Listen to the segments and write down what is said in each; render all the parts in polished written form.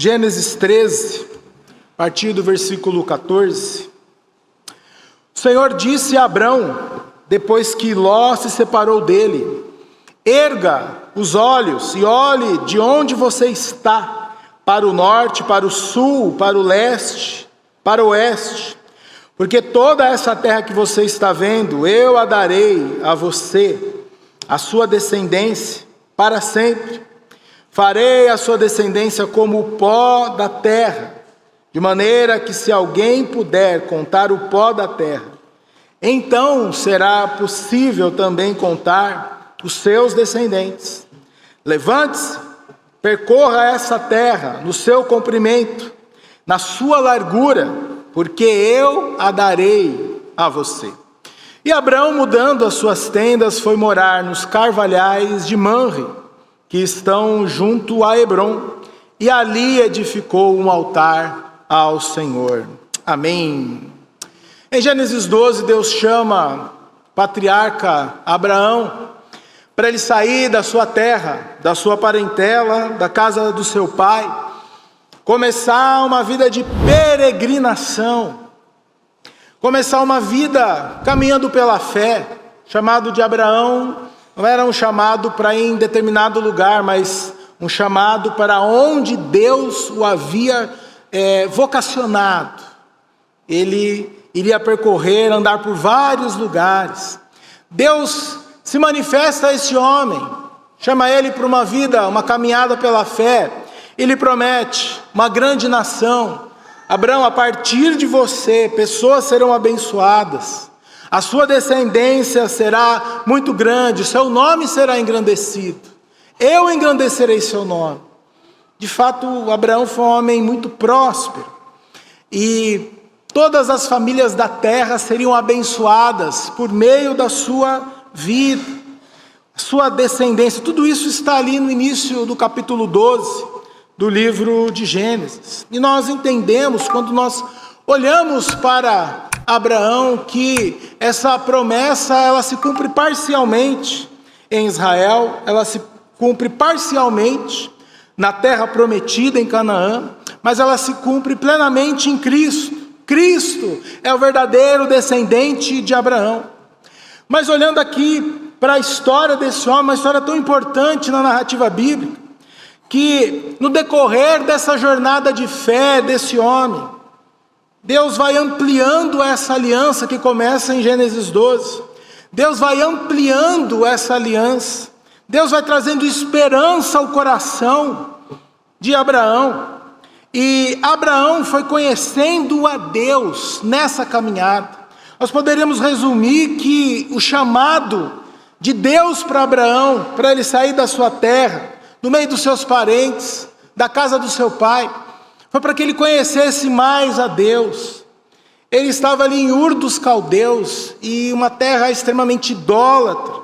Gênesis 13, a partir do versículo 14. O Senhor disse a Abrão, depois que Ló se separou dele: erga os olhos e olhe de onde você está, para o norte, para o sul, para o leste, para o oeste, porque toda essa terra que você está vendo, eu a darei a você, a sua descendência, para sempre. Farei a sua descendência como o pó da terra, de maneira que se alguém puder contar o pó da terra, então será possível também contar os seus descendentes. Levante-se, percorra essa terra no seu comprimento, na sua largura, porque eu a darei a você. E Abrão, mudando as suas tendas, foi morar nos carvalhais de Manre, que estão junto a Hebrom, e ali edificou um altar ao Senhor. Amém. Em Gênesis 12, Deus chama o patriarca Abraão para ele sair da sua terra, da sua parentela, da casa do seu pai, começar uma vida de peregrinação, começar uma vida caminhando pela fé. Chamado de Abraão não era um chamado para ir em determinado lugar, mas um chamado para onde Deus o havia vocacionado. Ele iria percorrer, andar por vários lugares. Deus se manifesta a esse homem, chama ele para uma vida, uma caminhada pela fé. Ele promete uma grande nação. Abraão, a partir de você, pessoas serão abençoadas. A sua descendência será muito grande, o seu nome será engrandecido. Eu engrandecerei seu nome. De fato, Abraão foi um homem muito próspero. E todas as famílias da terra seriam abençoadas por meio da sua vida, sua descendência. Tudo isso está ali no início do capítulo 12 do livro de Gênesis. E nós entendemos, quando nós olhamos para Abraão, que essa promessa ela se cumpre parcialmente em Israel, ela se cumpre parcialmente na terra prometida em Canaã, mas ela se cumpre plenamente em Cristo. Cristo é o verdadeiro descendente de Abraão. Mas olhando aqui para a história desse homem, uma história tão importante na narrativa bíblica, que no decorrer dessa jornada de fé desse homem, Deus vai ampliando essa aliança que começa em Gênesis 12. Deus vai ampliando essa aliança. Deus vai trazendo esperança ao coração de Abraão. E Abraão foi conhecendo a Deus nessa caminhada. Nós poderíamos resumir que o chamado de Deus para Abraão, para ele sair da sua terra, no meio dos seus parentes, da casa do seu pai, foi para que ele conhecesse mais a Deus. Ele estava ali em Ur dos Caldeus, e uma terra extremamente idólatra.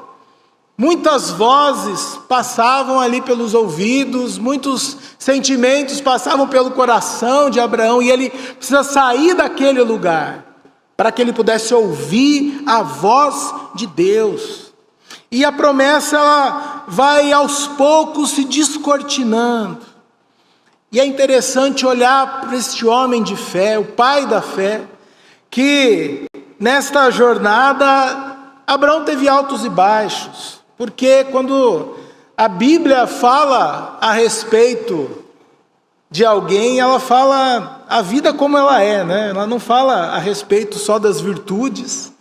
Muitas vozes passavam ali pelos ouvidos, muitos sentimentos passavam pelo coração de Abraão, e ele precisa sair daquele lugar, para que ele pudesse ouvir a voz de Deus. E a promessa ela vai aos poucos se descortinando. E é interessante olhar para este homem de fé, o pai da fé, que nesta jornada Abraão teve altos e baixos, porque quando a Bíblia fala a respeito de alguém, ela fala a vida como ela é, né? Ela não fala a respeito só das virtudes.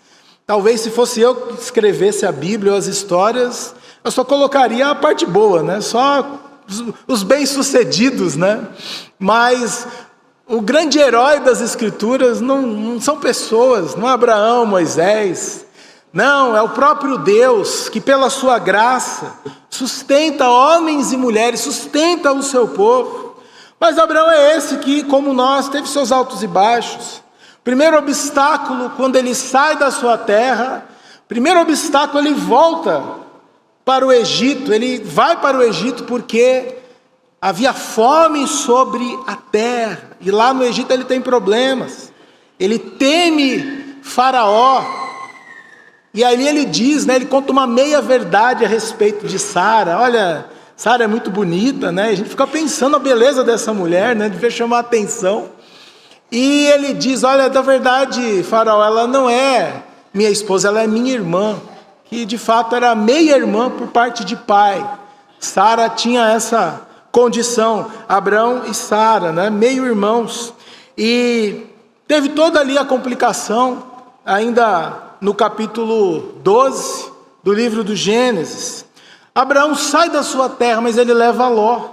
Talvez se fosse eu que escrevesse a Bíblia ou as histórias, eu só colocaria a parte boa, né? Só os bem-sucedidos, né? Mas o grande herói das Escrituras não são pessoas, não é Abraão, Moisés. Não, é o próprio Deus que pela sua graça sustenta homens e mulheres, sustenta o seu povo. Mas Abraão é esse que, como nós, teve seus altos e baixos. Primeiro obstáculo, quando ele sai da sua terra, primeiro obstáculo, ele volta para o Egito. Ele vai para o Egito porque havia fome sobre a terra, e lá no Egito ele tem problemas. Ele teme Faraó, e ali ele diz, né, ele conta uma meia verdade a respeito de Sara. Olha, Sara é muito bonita, né? A gente fica pensando na beleza dessa mulher, né? Devia chamar a atenção. E ele diz, olha, da verdade, Faraó, ela não é minha esposa, ela é minha irmã. Que de fato era meia-irmã por parte de pai. Sara tinha essa condição, Abrão e Sara, né? Meio-irmãos. E teve toda ali a complicação, ainda no capítulo 12 do livro do Gênesis. Abraão sai da sua terra, mas ele leva Ló.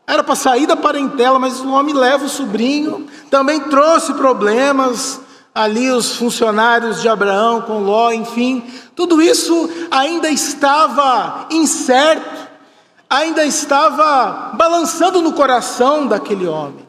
Era para sair da parentela, mas o homem leva o sobrinho. Também trouxe problemas ali, os funcionários de Abraão com Ló, enfim. Tudo isso ainda estava incerto, ainda estava balançando no coração daquele homem.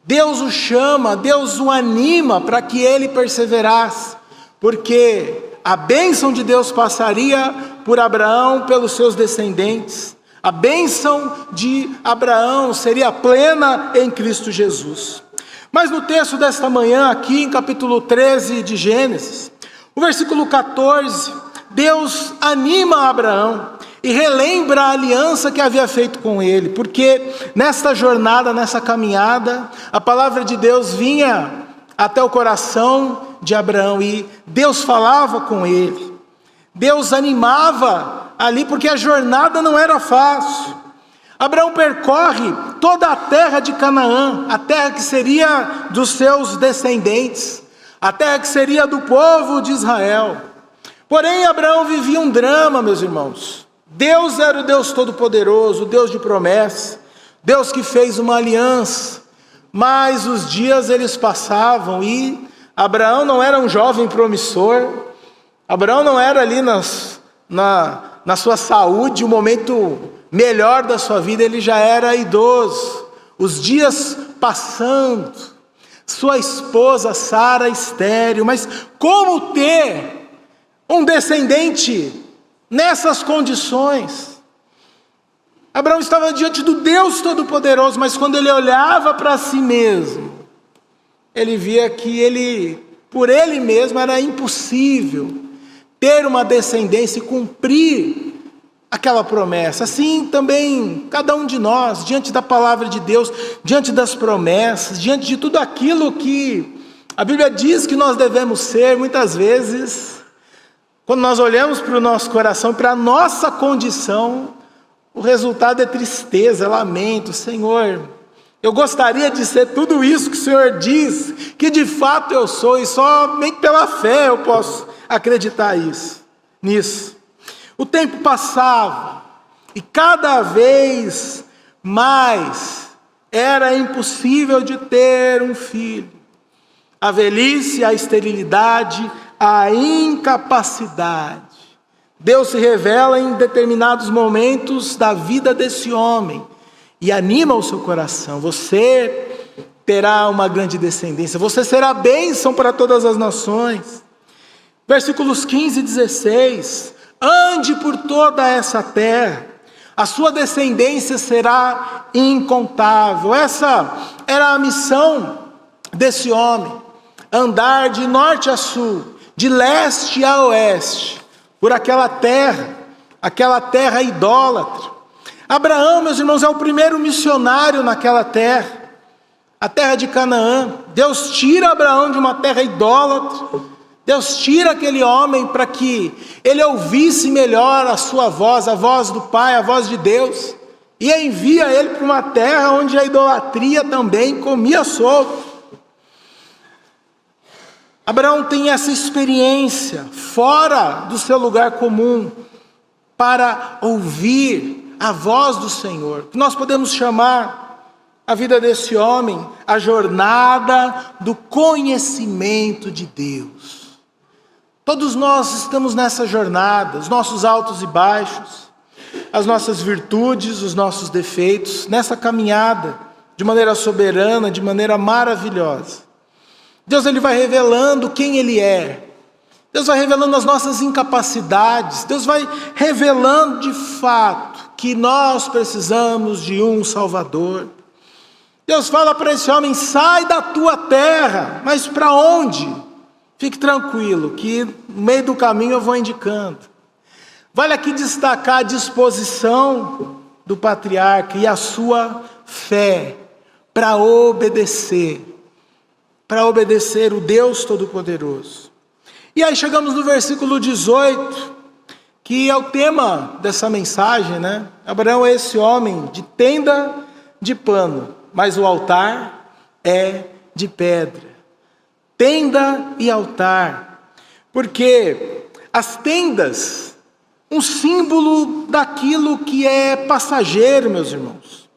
Deus o chama, Deus o anima para que ele perseverasse, porque a bênção de Deus passaria por Abraão, pelos seus descendentes. A bênção de Abraão seria plena em Cristo Jesus. Mas no texto desta manhã, aqui em capítulo 13 de Gênesis, o versículo 14, Deus anima Abraão e relembra a aliança que havia feito com ele, porque nesta jornada, nessa caminhada, a palavra de Deus vinha até o coração de Abraão e Deus falava com ele. Deus animava ali, porque a jornada não era fácil. Abraão percorre toda a terra de Canaã, a terra que seria dos seus descendentes, a terra que seria do povo de Israel. Porém, Abraão vivia um drama, meus irmãos. Deus era o Deus Todo-Poderoso, o Deus de promessa, Deus que fez uma aliança, mas os dias eles passavam e Abraão não era um jovem promissor, Abraão não era ali na sua saúde, o momento melhor da sua vida, ele já era idoso, os dias passando, sua esposa Sara estéril, mas como ter um descendente nessas condições? Abraão estava diante do Deus Todo-Poderoso, mas quando ele olhava para si mesmo, ele via que por ele mesmo era impossível ter uma descendência e cumprir aquela promessa. Assim também cada um de nós, diante da palavra de Deus, diante das promessas, diante de tudo aquilo que a Bíblia diz que nós devemos ser, muitas vezes, quando nós olhamos para o nosso coração, para a nossa condição, o resultado é tristeza, é lamento. Senhor, eu gostaria de ser tudo isso que o Senhor diz, que de fato eu sou, e somente pela fé eu posso acreditar nisso. O tempo passava, e cada vez mais era impossível de ter um filho. A velhice, a esterilidade, a incapacidade. Deus se revela em determinados momentos da vida desse homem e anima o seu coração. Você terá uma grande descendência, você será bênção para todas as nações. Versículos 15 e 16: ande por toda essa terra, a sua descendência será incontável. Essa era a missão desse homem, andar de norte a sul, de leste a oeste, por aquela terra idólatra. Abraão, meus irmãos, é o primeiro missionário naquela terra, a terra de Canaã. Deus tira Abraão de uma terra idólatra, Deus tira aquele homem para que ele ouvisse melhor a sua voz, a voz do Pai, a voz de Deus, e envia ele para uma terra onde a idolatria também comia solto. Abraão tem essa experiência fora do seu lugar comum para ouvir a voz do Senhor, que nós podemos chamar a vida desse homem a jornada do conhecimento de Deus. Todos nós estamos nessa jornada, os nossos altos e baixos, as nossas virtudes, os nossos defeitos, nessa caminhada de maneira soberana, de maneira maravilhosa. Deus ele vai revelando quem Ele é. Deus vai revelando as nossas incapacidades. Deus vai revelando de fato que nós precisamos de um Salvador. Deus fala para esse homem: sai da tua terra. Mas para onde? Fique tranquilo, que no meio do caminho eu vou indicando. Vale aqui destacar a disposição do patriarca e a sua fé para obedecer o Deus Todo-Poderoso. E aí chegamos no versículo 18, que é o tema dessa mensagem, né? Abraão é esse homem de tenda de pano, mas o altar é de pedra. Tenda e altar, porque as tendas, um símbolo daquilo que é passageiro, meus irmãos.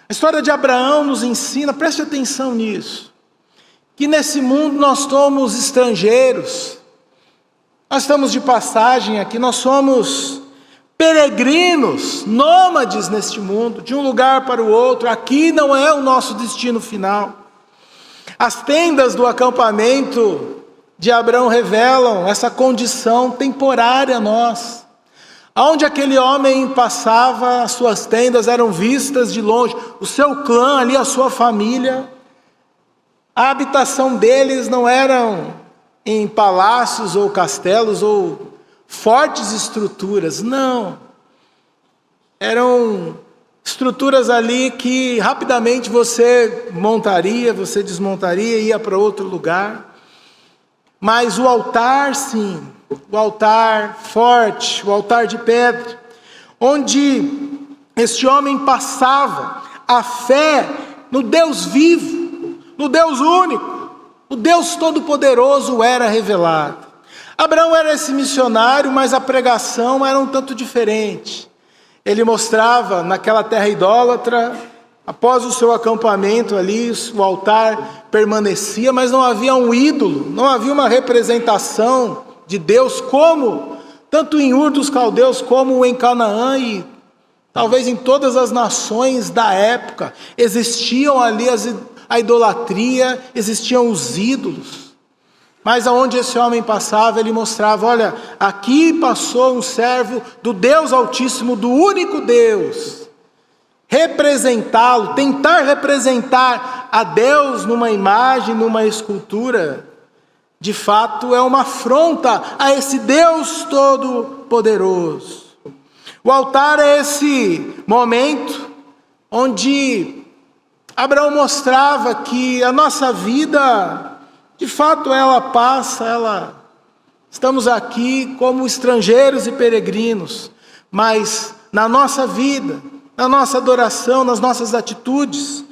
A história de Abraão nos ensina, preste atenção nisso, que nesse mundo nós somos estrangeiros, nós estamos de passagem aqui, nós somos peregrinos, nômades neste mundo, de um lugar para o outro. Aqui não é o nosso destino final. As tendas do acampamento de Abraão revelam essa condição temporária nossa. Aonde aquele homem passava, as suas tendas eram vistas de longe, o seu clã ali, a sua família. A habitação deles não eram em palácios ou castelos ou fortes estruturas, não. Eram estruturas ali que rapidamente você montaria, você desmontaria, ia para outro lugar. Mas o altar, sim, o altar forte, o altar de pedra, onde este homem passava, a fé no Deus vivo, no Deus único, o Deus Todo-Poderoso era revelado. Abraão era esse missionário, mas a pregação era um tanto diferente. Ele mostrava naquela terra idólatra, após o seu acampamento ali, o altar permanecia, mas não havia um ídolo, não havia uma representação de Deus, como, tanto em Ur dos Caldeus, como em Canaã e talvez em todas as nações da época, existiam ali a idolatria, existiam os ídolos. Mas aonde esse homem passava, ele mostrava, olha, aqui passou um servo do Deus Altíssimo, do único Deus. Representá-lo, tentar representar a Deus numa imagem, numa escultura, de fato é uma afronta a esse Deus Todo-Poderoso. O altar é esse momento onde Abraão mostrava que a nossa vida, de fato, ela passa, estamos aqui como estrangeiros e peregrinos, mas na nossa vida, na nossa adoração, nas nossas atitudes,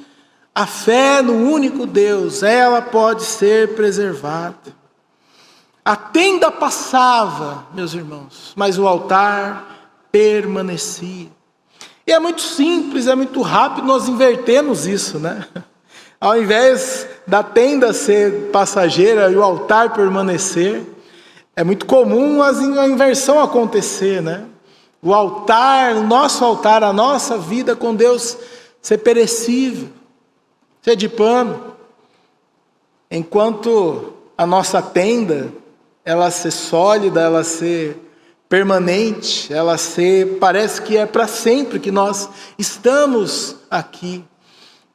a fé no único Deus, ela pode ser preservada. A tenda passava, meus irmãos, mas o altar permanecia. E é muito simples, é muito rápido, nós invertemos isso, né? Ao invés da tenda ser passageira e o altar permanecer, é muito comum a inversão acontecer, né? O altar, o nosso altar, a nossa vida com Deus ser perecível, ser de pano, enquanto a nossa tenda, ela ser sólida, ela ser permanente, parece que é para sempre que nós estamos aqui.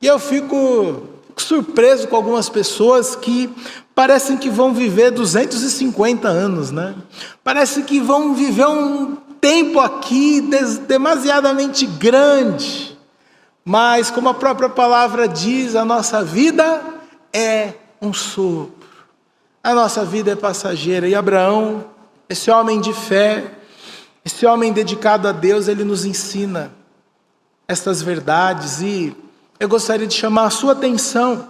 E eu fico surpreso com algumas pessoas que parecem que vão viver 250 anos, né? Parece que vão viver um tempo aqui demasiadamente grande. Mas, como a própria palavra diz, a nossa vida é um sopro. A nossa vida é passageira. E Abraão, esse homem de fé, esse homem dedicado a Deus, ele nos ensina estas verdades. E eu gostaria de chamar a sua atenção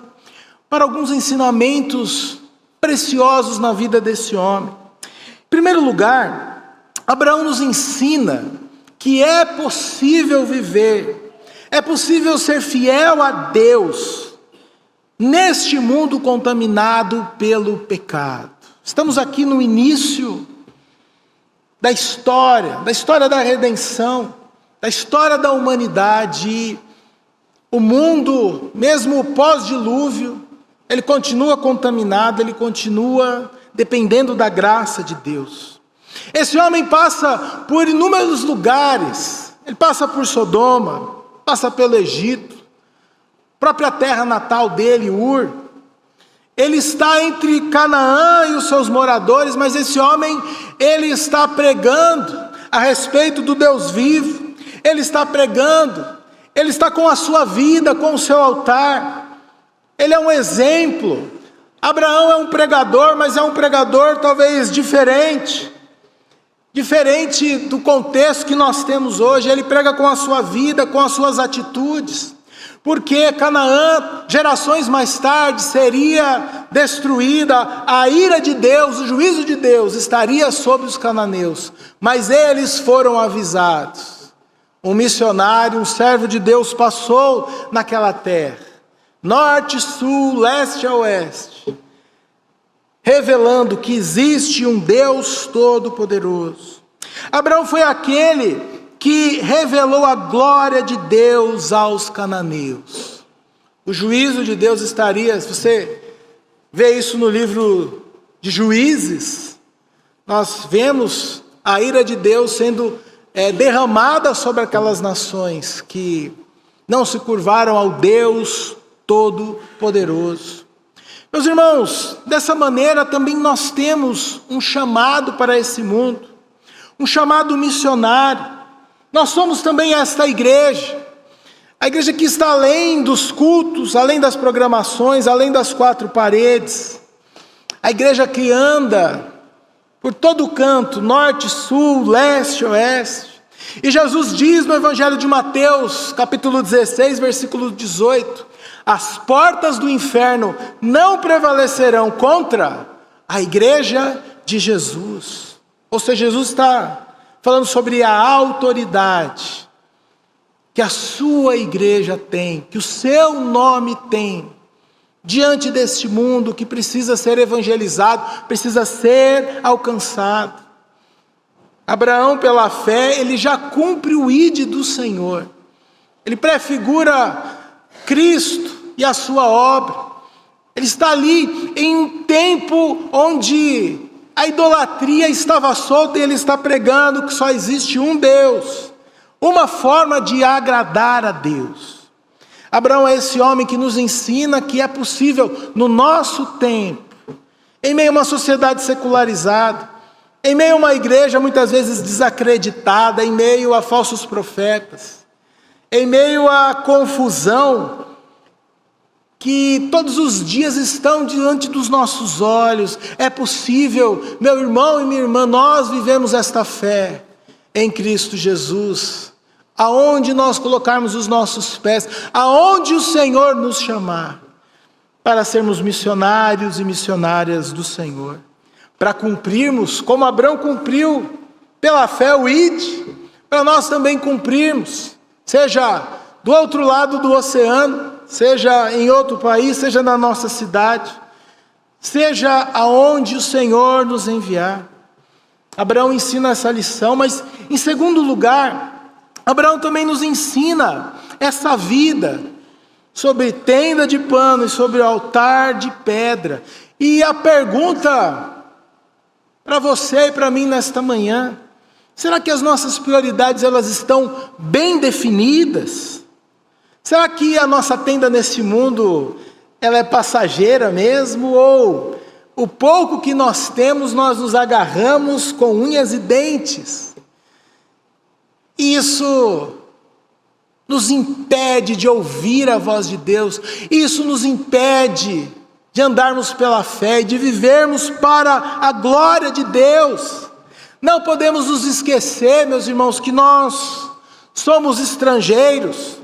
para alguns ensinamentos preciosos na vida desse homem. Em primeiro lugar, Abraão nos ensina que é possível viver, é possível ser fiel a Deus neste mundo contaminado pelo pecado. Estamos aqui no início da história da redenção, da história da humanidade. O mundo, mesmo pós-dilúvio, ele continua contaminado, ele continua dependendo da graça de Deus. Esse homem passa por inúmeros lugares, ele passa por Sodoma, passa pelo Egito, própria terra natal dele, Ur. Ele está entre Canaã e os seus moradores, mas esse homem, ele está pregando a respeito do Deus vivo. ele está pregando, ele está com a sua vida, com o seu altar, ele é um exemplo. Abraão é um pregador, mas é um pregador talvez diferente do contexto que nós temos hoje. Ele prega com a sua vida, com as suas atitudes, porque Canaã, gerações mais tarde, seria destruída, a ira de Deus, o juízo de Deus estaria sobre os cananeus, mas eles foram avisados. Um missionário, um servo de Deus passou naquela terra, norte, sul, leste a oeste, revelando que existe um Deus todo-poderoso. Abraão foi aquele que revelou a glória de Deus aos cananeus. O juízo de Deus estaria, se você vê isso no livro de Juízes, nós vemos a ira de Deus sendo derramada sobre aquelas nações que não se curvaram ao Deus Todo-Poderoso. Meus irmãos, dessa maneira também nós temos um chamado para esse mundo, um chamado missionário. Nós somos também esta igreja, a igreja que está além dos cultos, além das programações, além das quatro paredes, a igreja que anda por todo canto, norte, sul, leste, oeste. E Jesus diz no Evangelho de Mateus, capítulo 16, versículo 18, as portas do inferno não prevalecerão contra a igreja de Jesus. Ou seja, Jesus está falando sobre a autoridade que a sua igreja tem, que o seu nome tem, diante deste mundo que precisa ser evangelizado, precisa ser alcançado. Abraão, pela fé, ele já cumpre o ide do Senhor. Ele prefigura Cristo e a sua obra. Ele está ali em um tempo onde a idolatria estava solta e ele está pregando que só existe um Deus, uma forma de agradar a Deus. Abraão é esse homem que nos ensina que é possível no nosso tempo, em meio a uma sociedade secularizada, em meio a uma igreja muitas vezes desacreditada, em meio a falsos profetas, em meio à confusão que todos os dias estão diante dos nossos olhos, é possível, meu irmão e minha irmã, nós vivemos esta fé em Cristo Jesus, aonde nós colocarmos os nossos pés, aonde o Senhor nos chamar, para sermos missionários e missionárias do Senhor, para cumprirmos, como Abraão cumpriu pela fé o ide, para nós também cumprirmos, seja do outro lado do oceano, seja em outro país, seja na nossa cidade, seja aonde o Senhor nos enviar. Abraão ensina essa lição, mas em segundo lugar, Abraão também nos ensina essa vida sobre tenda de pano e sobre altar de pedra. E a pergunta para você e para mim nesta manhã: será que as nossas prioridades elas estão bem definidas? Será que a nossa tenda nesse mundo ela é passageira mesmo? Ou o pouco que nós temos nós nos agarramos com unhas e dentes? Isso nos impede de ouvir a voz de Deus, isso nos impede de andarmos pela fé e de vivermos para a glória de Deus. Não podemos nos esquecer, meus irmãos, que nós somos estrangeiros,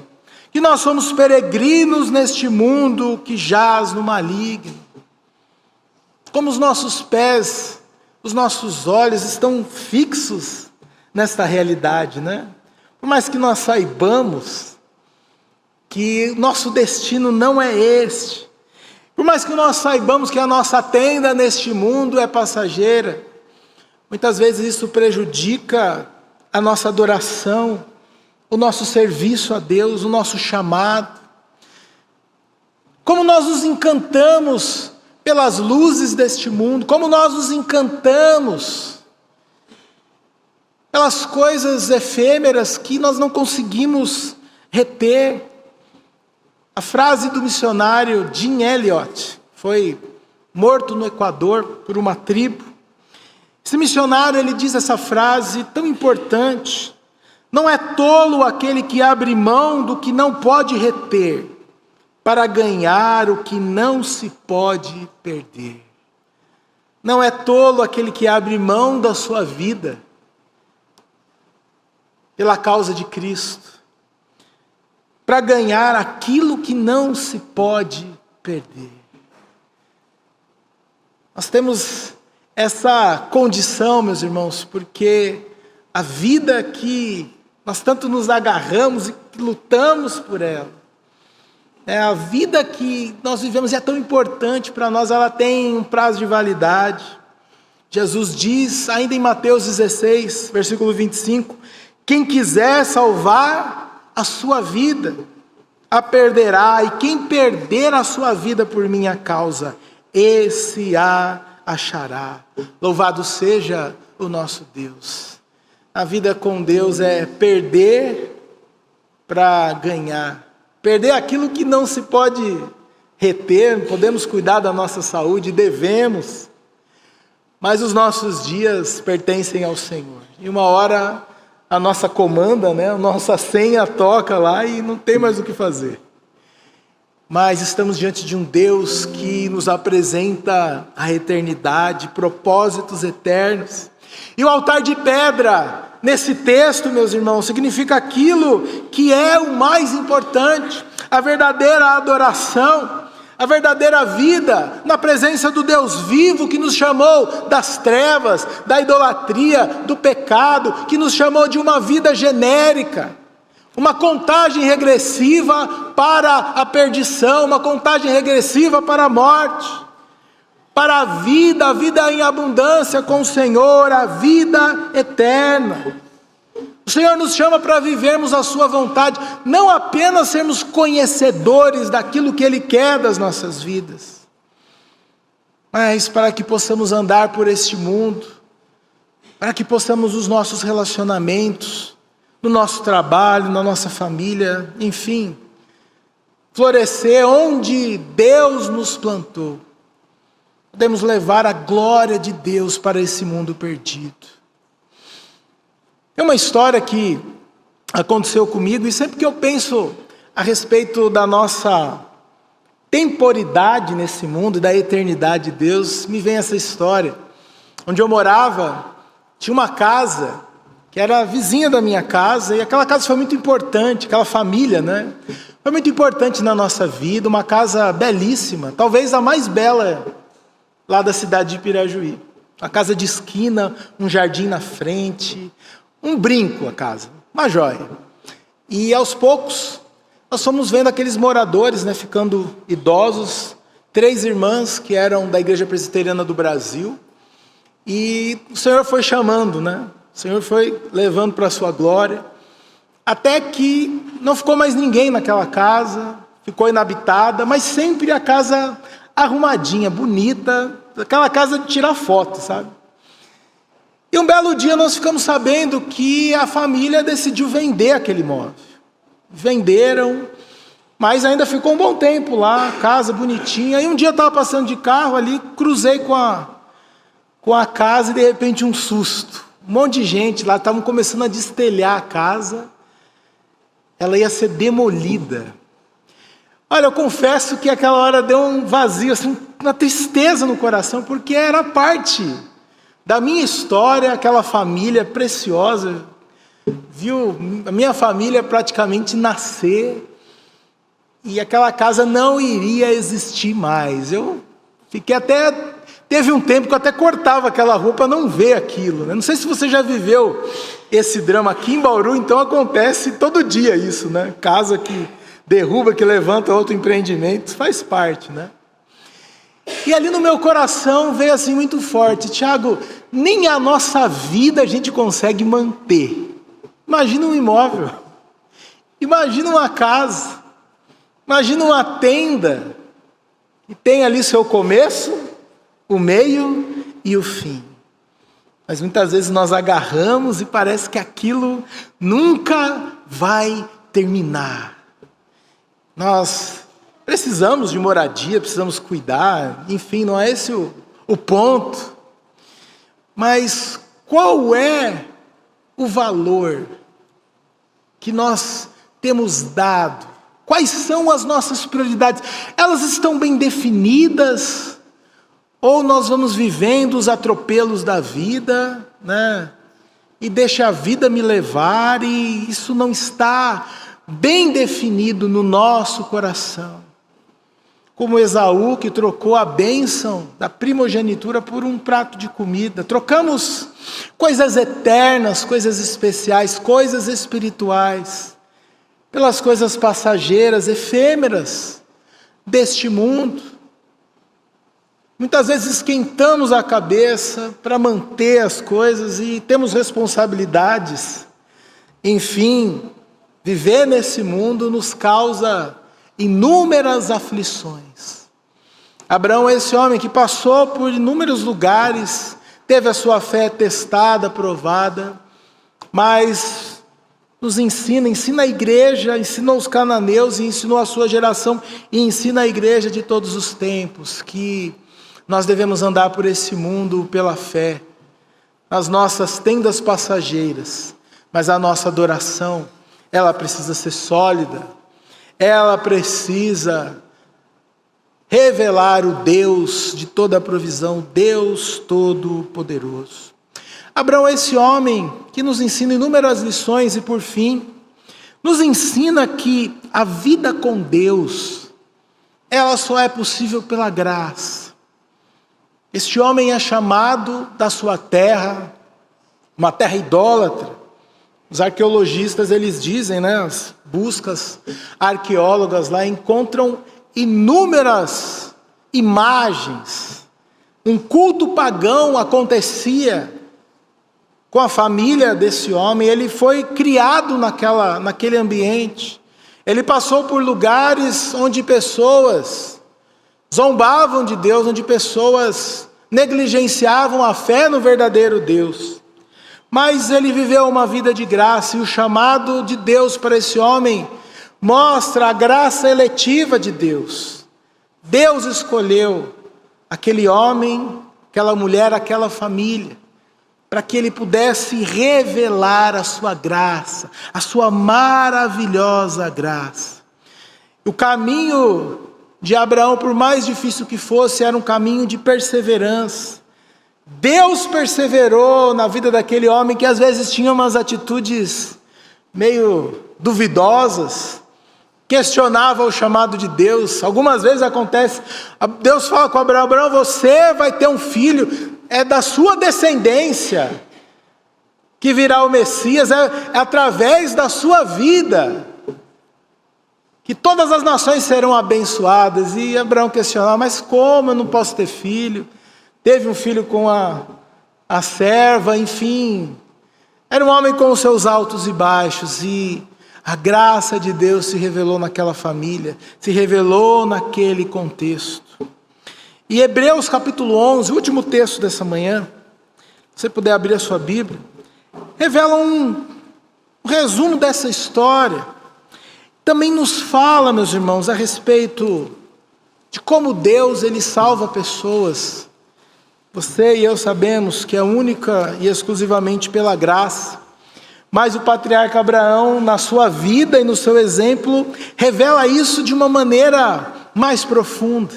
que nós somos peregrinos neste mundo que jaz no maligno. Como os nossos pés, os nossos olhos estão fixos nesta realidade, né? Por mais que nós saibamos que nosso destino não é este, por mais que nós saibamos que a nossa tenda neste mundo é passageira, muitas vezes isso prejudica a nossa adoração, o nosso serviço a Deus, o nosso chamado. Como nós nos encantamos pelas luzes deste mundo, como nós nos encantamos pelas coisas efêmeras que nós não conseguimos reter. A frase do missionário Jim Elliot, foi morto no Equador por uma tribo. Esse missionário, ele diz essa frase tão importante: Não é tolo aquele que abre mão do que não pode reter, para ganhar o que não se pode perder. Não é tolo aquele que abre mão da sua vida pela causa de Cristo, para ganhar aquilo que não se pode perder. Nós temos essa condição, meus irmãos, porque a vida que nós tanto nos agarramos e lutamos por ela, a vida que nós vivemos é tão importante para nós, ela tem um prazo de validade. Jesus diz, ainda em Mateus 16, versículo 25, quem quiser salvar a sua vida, a perderá, e quem perder a sua vida por minha causa, esse a achará. Louvado seja o nosso Deus. A vida com Deus é perder para ganhar. Perder aquilo que não se pode reter, podemos cuidar da nossa saúde, devemos, mas os nossos dias pertencem ao Senhor. E uma hora a nossa comanda, a nossa senha toca lá e não tem mais o que fazer. Mas estamos diante de um Deus que nos apresenta a eternidade, propósitos eternos. E o altar de pedra, nesse texto, meus irmãos, significa aquilo que é o mais importante, a verdadeira adoração, a verdadeira vida na presença do Deus vivo que nos chamou das trevas, da idolatria, do pecado, que nos chamou de uma vida genérica, uma contagem regressiva para a perdição, uma contagem regressiva para a morte, para a vida em abundância com o Senhor, a vida eterna. O Senhor nos chama para vivermos a sua vontade, não apenas sermos conhecedores daquilo que Ele quer das nossas vidas, mas para que possamos andar por este mundo, para que possamos os nossos relacionamentos, no nosso trabalho, na nossa família, enfim, florescer onde Deus nos plantou. Podemos levar a glória de Deus para esse mundo perdido. É uma história que aconteceu comigo, e sempre que eu penso a respeito da nossa temporidade nesse mundo, da eternidade de Deus, me vem essa história. Onde eu morava, tinha uma casa que era vizinha da minha casa, e aquela casa foi muito importante, aquela família, foi muito importante na nossa vida, uma casa belíssima, talvez a mais bela lá da cidade de Pirajuí. Uma casa de esquina, um jardim na frente, um brinco a casa, uma joia. E aos poucos, nós fomos vendo aqueles moradores, ficando idosos, 3 irmãs que eram da Igreja Presbiteriana do Brasil, e o Senhor foi chamando, O Senhor foi levando para a sua glória, até que não ficou mais ninguém naquela casa, ficou inabitada, mas sempre a casa arrumadinha, bonita, aquela casa de tirar foto, sabe? E um belo dia nós ficamos sabendo que a família decidiu vender aquele imóvel. Venderam, mas ainda ficou um bom tempo lá, casa bonitinha. E um dia eu estava passando de carro ali, cruzei com a casa e de repente um susto. Um monte de gente lá, estavam começando a destelhar a casa. Ela ia ser demolida. Olha, eu confesso que aquela hora deu um vazio, assim, uma tristeza no coração, porque era parte da minha história, aquela família preciosa, viu a minha família praticamente nascer, e aquela casa não iria existir mais. Eu fiquei teve um tempo que eu até cortava aquela rua para não ver aquilo. Não sei se você já viveu esse drama aqui em Bauru, então acontece todo dia isso, Casa que derruba, que levanta outro empreendimento, faz parte, E ali no meu coração veio assim muito forte, Tiago, nem a nossa vida a gente consegue manter. Imagina um imóvel, imagina uma casa, imagina uma tenda, que tem ali seu começo, o meio e o fim. Mas muitas vezes nós agarramos e parece que aquilo nunca vai terminar. Nós precisamos de moradia, precisamos cuidar, enfim, não é esse o ponto. Mas qual é o valor que nós temos dado? Quais são as nossas prioridades? Elas estão bem definidas? Ou nós vamos vivendo os atropelos da vida, né? E deixa a vida me levar, e isso não está bem definido no nosso coração. Como Esaú, que trocou a bênção da primogenitura por um prato de comida. Trocamos coisas eternas, coisas especiais, coisas espirituais, pelas coisas passageiras, efêmeras deste mundo. Muitas vezes esquentamos a cabeça para manter as coisas e temos responsabilidades. Enfim, viver nesse mundo nos causa inúmeras aflições. Abraão é esse homem que passou por inúmeros lugares, teve a sua fé testada, provada, mas nos ensina a igreja, ensinou os cananeus e ensinou a sua geração e ensina a igreja de todos os tempos que nós devemos andar por esse mundo pela fé, nas nossas tendas passageiras, mas a nossa adoração, ela precisa ser sólida, ela precisa revelar o Deus de toda a provisão, Deus Todo-Poderoso. Abraão é esse homem que nos ensina inúmeras lições e, por fim, nos ensina que a vida com Deus, ela só é possível pela graça. Este homem é chamado da sua terra, uma terra idólatra. Os arqueologistas, eles dizem, né, as buscas arqueólogas lá encontram inúmeras imagens. Um culto pagão acontecia com a família desse homem. Ele foi criado naquele ambiente. Ele passou por lugares onde pessoas zombavam de Deus, onde pessoas negligenciavam a fé no verdadeiro Deus. Mas ele viveu uma vida de graça, e o chamado de Deus para esse homem mostra a graça eletiva de Deus. Deus escolheu aquele homem, aquela mulher, aquela família, para que ele pudesse revelar a sua graça, a sua maravilhosa graça. O caminho de Abraão, por mais difícil que fosse, era um caminho de perseverança. Deus perseverou na vida daquele homem que às vezes tinha umas atitudes meio duvidosas, questionava o chamado de Deus. Algumas vezes acontece, Deus fala com Abraão: Abraão, você vai ter um filho, é da sua descendência que virá o Messias, é através da sua vida que todas as nações serão abençoadas. E Abraão questionava: mas como eu não posso ter filho? Teve um filho com a serva, enfim. Era um homem com os seus altos e baixos, e a graça de Deus se revelou naquela família, se revelou naquele contexto. E Hebreus capítulo 11, o último texto dessa manhã, se você puder abrir a sua Bíblia, revela um resumo dessa história. Também nos fala, meus irmãos, a respeito de como Deus, ele salva pessoas. Você e eu sabemos que é única e exclusivamente pela graça. Mas o patriarca Abraão, na sua vida e no seu exemplo, revela isso de uma maneira mais profunda,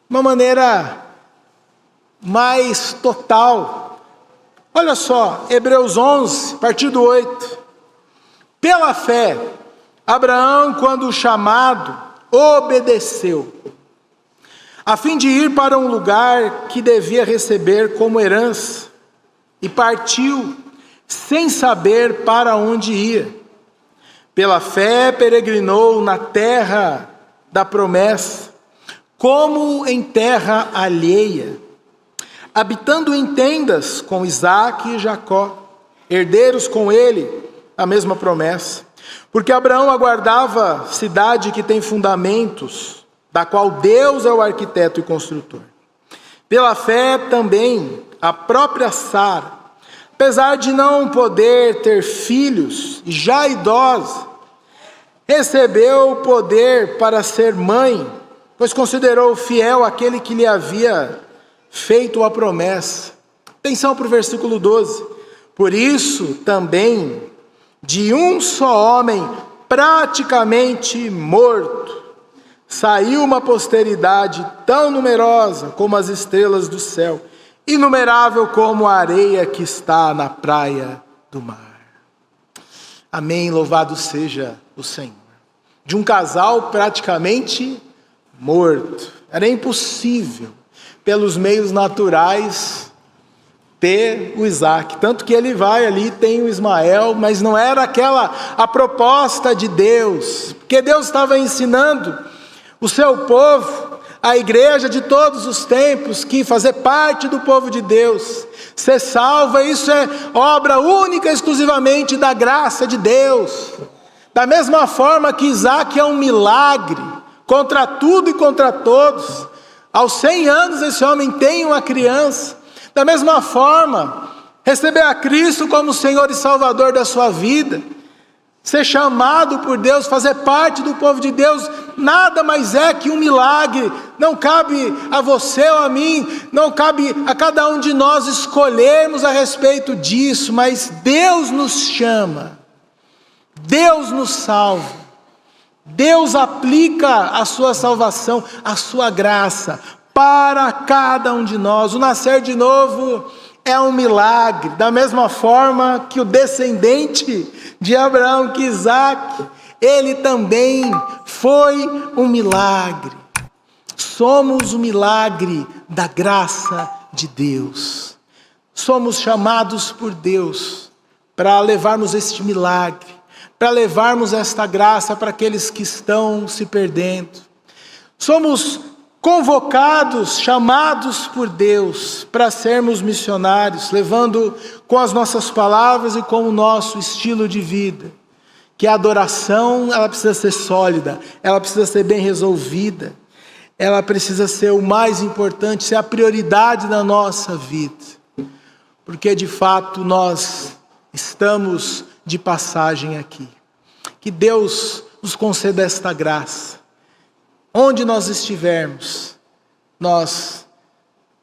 uma maneira mais total. Olha só, Hebreus 11, a partir do 8. Pela fé, Abraão, quando chamado, obedeceu, a fim de ir para um lugar que devia receber como herança, e partiu, sem saber para onde ia. Pela fé peregrinou na terra da promessa, como em terra alheia, habitando em tendas com Isaque e Jacó, herdeiros com ele a mesma promessa. Porque Abraão aguardava cidade que tem fundamentos, da qual Deus é o arquiteto e construtor. Pela fé também, a própria Sara, apesar de não poder ter filhos, já idosa, recebeu o poder para ser mãe, pois considerou fiel aquele que lhe havia feito a promessa. Atenção para o versículo 12. Por isso também de um só homem praticamente morto, saiu uma posteridade tão numerosa como as estrelas do céu, inumerável como a areia que está na praia do mar. Amém, louvado seja o Senhor. De um casal praticamente morto. Era impossível, pelos meios naturais, ter o Isaac. Tanto que ele vai ali, tem o Ismael, mas não era aquela a proposta de Deus. Porque Deus estava ensinando o seu povo, a igreja de todos os tempos, que fazer parte do povo de Deus, ser salva, isso é obra única e exclusivamente da graça de Deus. Da mesma forma que Isaac é um milagre, contra tudo e contra todos. Aos 100 anos esse homem tem uma criança. Da mesma forma, receber a Cristo como Senhor e Salvador da sua vida, ser chamado por Deus, fazer parte do povo de Deus, nada mais é que um milagre. Não cabe a você ou a mim, não cabe a cada um de nós escolhermos a respeito disso, mas Deus nos chama, Deus nos salva, Deus aplica a sua salvação, a sua graça para cada um de nós. O nascer de novo é um milagre, da mesma forma que o descendente de Abraão, que Isaac, ele também foi um milagre. Somos o milagre da graça de Deus. Somos chamados por Deus para levarmos este milagre, para levarmos esta graça para aqueles que estão se perdendo. Somos convocados, chamados por Deus para sermos missionários, levando com as nossas palavras e com o nosso estilo de vida, que a adoração, ela precisa ser sólida, ela precisa ser bem resolvida, ela precisa ser o mais importante, ser a prioridade da nossa vida, porque de fato nós estamos de passagem aqui. Que Deus nos conceda esta graça. Onde nós estivermos, nós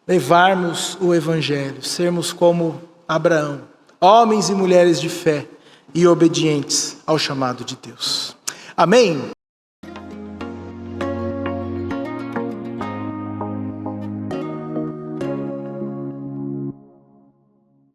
levarmos o Evangelho, sermos como Abraão, homens e mulheres de fé e obedientes ao chamado de Deus. Amém?